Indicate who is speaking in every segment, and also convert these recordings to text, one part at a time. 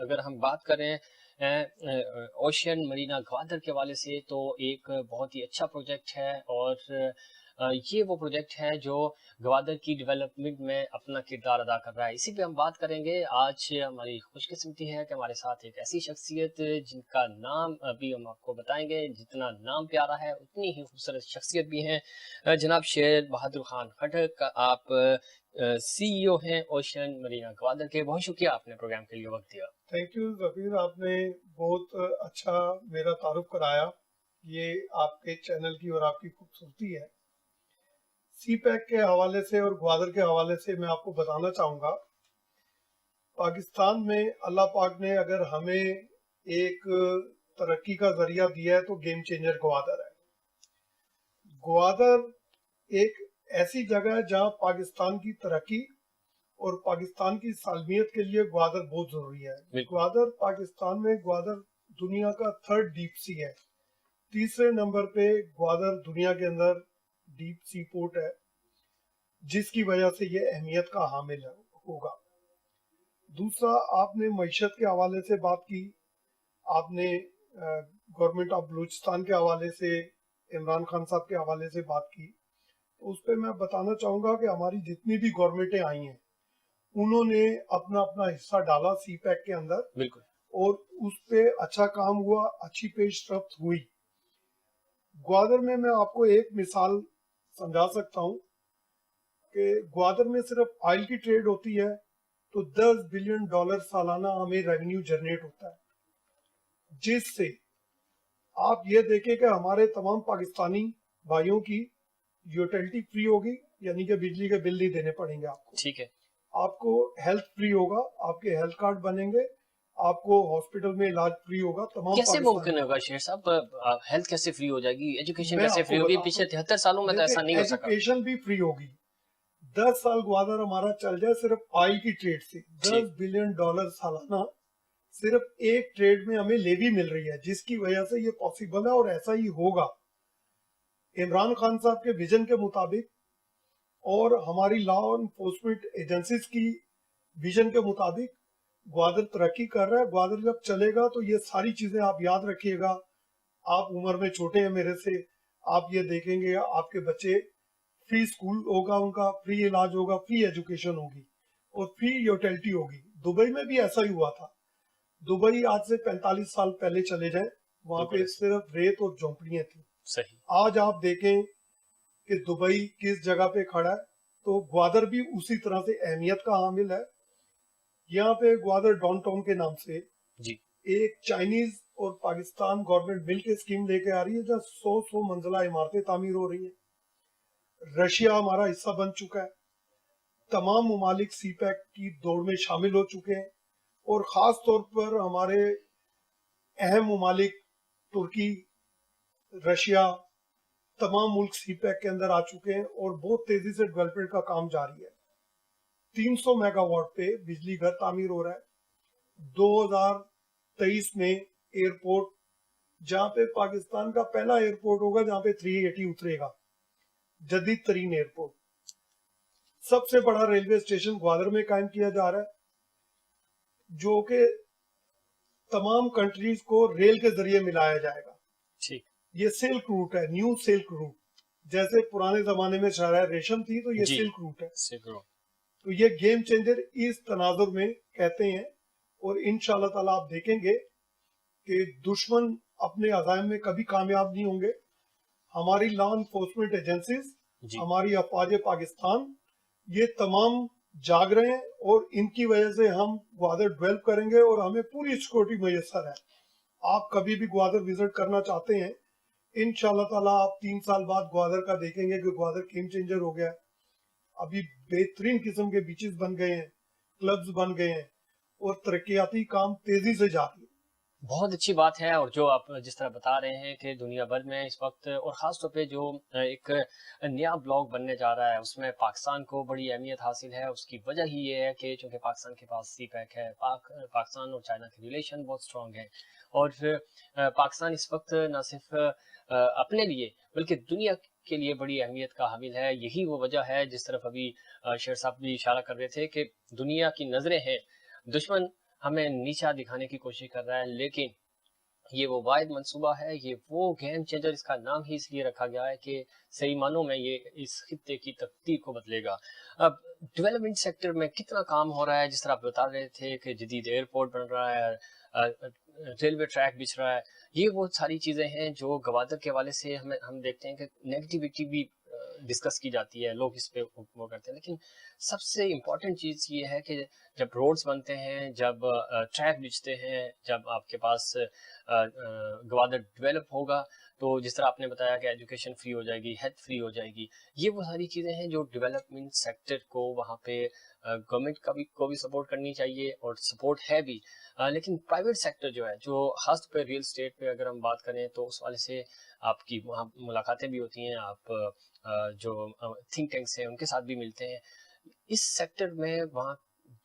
Speaker 1: अगर हम बात करें ओशियन मरीना ग्वादर के हवाले से तो एक बहुत ही अच्छा प्रोजेक्ट है और ये वो प्रोजेक्ट है जो ग्वादर की डेवलपमेंट में अपना किरदार अदा कर रहा है। इसी पे हम बात करेंगे। आज हमारी खुशकिस्मती है कि हमारे साथ एक ऐसी शख्सियत जिनका नाम अभी हम आपको बताएंगे। जितना नाम प्यारा है उतनी ही खूबसूरत शख्सियत भी है। जनाब शेर बहादुर खान खटक, आप सीईओ हैं ओशियन मरीना ग्वादर के। बहुत शुक्रिया आपने प्रोग्राम के लिए वक्त दिया।
Speaker 2: थैंक यू जफीर, आपने बहुत अच्छा मेरा तारुफ कराया। ये आपके चैनल की और आपकी खूबसूरती है। सी पैक के हवाले से और ग्वादर के हवाले से मैं आपको बताना चाहूँगा। पाकिस्तान में अल्लाह पाक ने अगर हमें एक तरक्की का जरिया दिया है तो गेम चेंजर ग्वादर है। ग्वादर एक ऐसी जगह है जहाँ पाकिस्तान की तरक्की और पाकिस्तान की सालमियत के लिए ग्वादर बहुत जरूरी है। ग्वादर पाकिस्तान में, ग्वादर दुनिया का थर्ड डीप सी है। तीसरे नंबर पे ग्वादर दुनिया के अंदर डीप सी पोर्ट है, जिसकी वजह से ये अहमियत का हामिल होगा। दूसरा, आपने मईशत के हवाले से बात की, आपने गवर्नमेंट ऑफ बलूचिस्तान के हवाले से, इमरान खान साहब के हवाले से बात की। तो उस पर मैं बताना चाहूँगा कि हमारी जितनी भी गवर्नमेंटें आई हैं उन्होंने अपना अपना हिस्सा डाला सी पैक के अंदर।
Speaker 1: बिल्कुल।
Speaker 2: और उस पे अच्छा काम हुआ, अच्छी पेशरफ्त हुई। ग्वादर में मैं आपको एक मिसाल समझा सकता हूँ कि ग्वादर में सिर्फ ऑयल की ट्रेड होती है तो $10 बिलियन सालाना हमें रेवेन्यू जनरेट होता है, जिससे आप ये देखें कि हमारे तमाम पाकिस्तानी भाइयों की यूटिलिटी फ्री होगी, यानी कि बिजली के बिल नहीं देने पड़ेंगे आपको।
Speaker 1: ठीक है।
Speaker 2: आपको हेल्थ फ्री होगा, आपके हेल्थ कार्ड बनेंगे, आपको हॉस्पिटल में इलाज फ्री होगा। तमाम
Speaker 1: कैसे मुमकिन
Speaker 2: पाकिस्तानी,
Speaker 1: होगा शेर साहब? हेल्थ कैसे फ्री हो जाएगी? एजुकेशन
Speaker 2: मैं
Speaker 1: कैसे फ्री
Speaker 2: आपको
Speaker 1: होगी?
Speaker 2: बताता
Speaker 1: पिछले
Speaker 2: हूँ।
Speaker 1: 73 सालों में तो ऐसा नहीं
Speaker 2: देखिए,
Speaker 1: हो सका।
Speaker 2: एजुकेशन भी फ्री होगी। 10 साल ग्वादर हमारा चल जाए सिर्फ ऑयल की ट्रेड से,
Speaker 1: ठीक।
Speaker 2: $10 बिलियन सालाना सिर्फ एक ट्रेड में हमें लेवी मिल रही है, जिसकी वजह से ये पॉसिबल है और ऐसा ही होगा। इमरान खान साहब के विजन के मुताबिक और हमारी लॉ एनफोर्समेंट एजेंसीज की विजन के मुताबिक ग्वादर तरक्की कर रहा है। ग्वादर जब चलेगा तो ये सारी चीजें आप याद रखिएगा। आप उम्र में छोटे हैं मेरे से, आप ये देखेंगे आपके बच्चे फ्री स्कूल होगा, उनका फ्री इलाज होगा, फ्री एजुकेशन होगी और फ्री यूटिलिटी होगी। दुबई में भी ऐसा ही हुआ था। दुबई आज से 45 साल पहले चले जाए, वहां पे सिर्फ रेत और झोंपड़ियां थी।
Speaker 1: सही।
Speaker 2: आज आप देखें कि दुबई किस जगह पे खड़ा है, तो ग्वादर भी उसी तरह से अहमियत का हामिल है। यहाँ पे ग्वादर डाउनटाउन के नाम से
Speaker 1: जी।
Speaker 2: एक चाइनीज और पाकिस्तान गवर्नमेंट मिल के स्कीम लेके आ रही है, जहाँ 100 मंजिला इमारतें तामीर हो रही है। रशिया हमारा हिस्सा बन चुका है। तमाम ममालिक सी पैक की दौड़ में शामिल हो चुके हैं और खास तौर पर हमारे अहम ममालिक तुर्की, रशिया, तमाम मुल्क सी पैक के अंदर आ चुके हैं और बहुत तेजी से डेवलपमेंट का काम जारी है। 300 मेगावाट पे बिजली घर तामीर हो रहा है। 2023 में एयरपोर्ट, जहां पे पाकिस्तान का पहला एयरपोर्ट होगा जहां पे 380 उतरेगा, जदीद तरीन एयरपोर्ट। सबसे बड़ा रेलवे स्टेशन ग्वादर में कायम किया जा रहा है, जो कि तमाम कंट्रीज को रेल के जरिए मिलाया जाएगा।
Speaker 1: ठीक।
Speaker 2: ये सिल्क रूट है, न्यू सिल्क रूट। जैसे पुराने जमाने में शायद रेशम थी, तो ये
Speaker 1: जी।
Speaker 2: सिल्क रूट है।
Speaker 1: Silk route.
Speaker 2: तो ये गेम चेंजर इस तनाजुर में कहते हैं। और इंशाल्लाह ताला आप देखेंगे कि दुश्मन अपने अज़ाइम में कभी कामयाब नहीं होंगे। हमारी लॉ एनफोर्समेंट एजेंसीज, हमारी अफवाज पाकिस्तान, ये तमाम जाग रहे हैं और इनकी वजह से हम ग्वादर डेवलप करेंगे और हमें पूरी सिक्योरिटी मैसर है। आप कभी भी ग्वादर विजिट करना चाहते हैं, इंशाल्लाह ताला आप 3 साल बाद ग्वादर का देखेंगे कि ग्वादर गेम चेंजर हो गया है। अभी बेहतरीन किस्म के बीचेस बन गए हैं, क्लब्स बन गए हैं और तरक्याती काम तेजी से जारी है।
Speaker 1: बहुत अच्छी बात है। और जो आप जिस तरह बता रहे हैं कि दुनिया भर में इस वक्त और ख़ास तौर पे जो एक नया ब्लॉग बनने जा रहा है उसमें पाकिस्तान को बड़ी अहमियत हासिल है। उसकी वजह ही ये है कि चूंकि पाकिस्तान के पास सी पैक है, पाकिस्तान और चाइना के रिलेशन बहुत स्ट्रॉन्ग है और पाकिस्तान इस वक्त न सिर्फ अपने लिए बल्कि दुनिया के लिए बड़ी अहमियत का हामिल है। यही वो वजह है जिस तरफ अभी शेर साहब भी इशारा कर रहे थे कि दुनिया की नजरें हैं, दुश्मन हमें नीचा दिखाने की कोशिश कर रहा है, लेकिन ये वो वाहिद मंसूबा है, ये वो गेम चेंजर, इसका नाम ही इसलिए रखा गया है कि सही मानों में ये इस खित्ते की तकदीर को बदलेगा। अब डेवलपमेंट सेक्टर में कितना काम हो रहा है, जिस तरह आप बता रहे थे कि जदीद एयरपोर्ट बन रहा है, रेलवे ट्रैक बिछ रहा है, ये वो सारी चीज़ें हैं जो गवादर के हवाले से हम देखते हैं कि नेगेटिविटी भी डिस्कस की जाती है, लोग इस पे वो करते हैं। लेकिन सबसे इम्पोर्टेंट चीज़ ये है कि जब रोड्स बनते हैं, जब ट्रैक बिछते हैं, जब आपके पास गवादर डेवलप होगा, तो जिस तरह आपने बताया कि एजुकेशन फ्री हो जाएगी, हेल्थ फ्री हो जाएगी। ये वो सारी चीज़ें हैं जो डेवलपमेंट सेक्टर को वहाँ पे गवर्नमेंट को भी सपोर्ट करनी चाहिए, और सपोर्ट है भी। लेकिन प्राइवेट सेक्टर जो है, जो खास तौर पे रियल एस्टेट पे अगर हम बात करें, तो उस वाले से आपकी वहाँ मुलाकातें भी होती हैं, आप जो थिंक टैंक्स हैं उनके साथ भी मिलते हैं। इस सेक्टर में वहाँ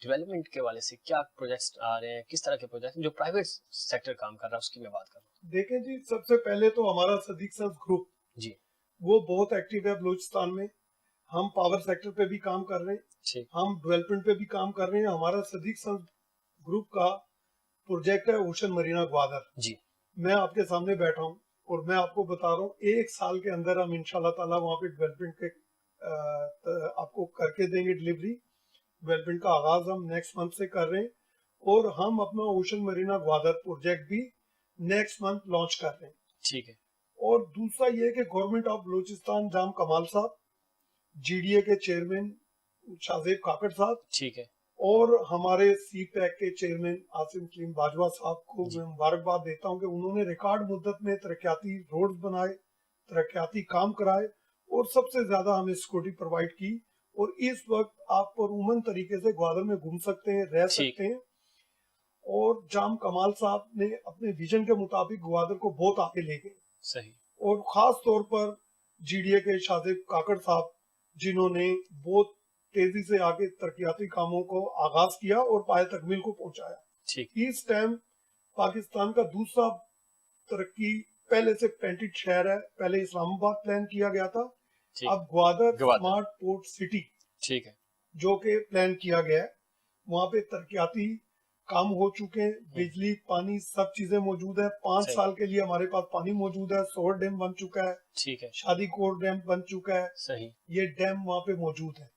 Speaker 1: डेवलपमेंट के वाले से क्या प्रोजेक्ट्स आ रहे हैं, किस तरह के प्रोजेक्ट जो प्राइवेट सेक्टर काम कर रहा है, उसकी मैं बात कर रहा
Speaker 2: देखें जी, सबसे पहले तो हमारा सदीक सन्स ग्रुप
Speaker 1: हूँ जी।
Speaker 2: वो बहुत एक्टिव है बलूचिस्तान में। हम पावर सेक्टर पे भी काम कर रहे हैं,
Speaker 1: ठीक।
Speaker 2: हम डेवलपमेंट पे भी काम कर रहे हैं। हमारा सदीक सन्स ग्रुप का प्रोजेक्ट है ओशन मरीना ग्वादर।
Speaker 1: जी।
Speaker 2: मैं आपके सामने बैठा हूँ और मैं आपको बता रहा हूँ, 1 साल के अंदर हम इंशाल्लाह ताला वहाँ पे डेवलपमेंट के आपको करके देंगे डिलीवरी। डेवलपमेंट का आगाज हम नेक्स्ट मंथ से कर रहे हैं, और हम अपना ओशन मरीना ग्वादर प्रोजेक्ट भी नेक्स्ट मंथ लॉन्च कर रहे हैं।
Speaker 1: ठीक है।
Speaker 2: और दूसरा ये है कि गवर्नमेंट ऑफ बलूचिस्तान जाम कमाल साहब, जीडीए के चेयरमैन शाहजेब काकड़ साहब,
Speaker 1: ठीक है।
Speaker 2: और हमारे सी पैक के चेयरमैन आसिम सलीम बाजवा साहब को
Speaker 1: जी।
Speaker 2: मैं मुबारकबाद देता हूं कि उन्होंने रिकॉर्ड मुद्दत में तरक्याती रोड बनाए, तरक्याती काम कराए, और सबसे ज्यादा हमें सिक्योरिटी प्रोवाइड की। और इस वक्त आप परउमन तरीके से ग्वादर में घूम सकते हैं, रह
Speaker 1: ठीक।
Speaker 2: सकते हैं। और जाम कमाल साहब ने अपने विजन के मुताबिक ग्वादर को बहुत आगे ले गए।
Speaker 1: सही।
Speaker 2: और खास तौर पर जीडीए के शाहजेब काकड़ साहब, जिन्होंने बहुत तेजी से आगे तरक्याती कामों को आगाज किया और पाए तकमील को पहुंचाया।
Speaker 1: ठीक।
Speaker 2: इस टाइम पाकिस्तान का दूसरा तरक्की, पहले से पेंटिड शहर है, पहले इस्लामाबाद प्लान किया गया था,
Speaker 1: ठीक।
Speaker 2: अब Gwadar
Speaker 1: Gwadar.
Speaker 2: Smart port city
Speaker 1: ठीक है।
Speaker 2: जो के प्लान किया गया है, वहाँ पे तरक्याती काम हो चुके हैं। बिजली, पानी, सब चीजें मौजूद है। 5
Speaker 1: सही।
Speaker 2: साल के लिए हमारे पास पानी मौजूद है। सोर डैम बन चुका है,
Speaker 1: ठीक है।
Speaker 2: शादी कोट डैम बन चुका है,
Speaker 1: सही।
Speaker 2: ये डैम वहाँ पे मौजूद है।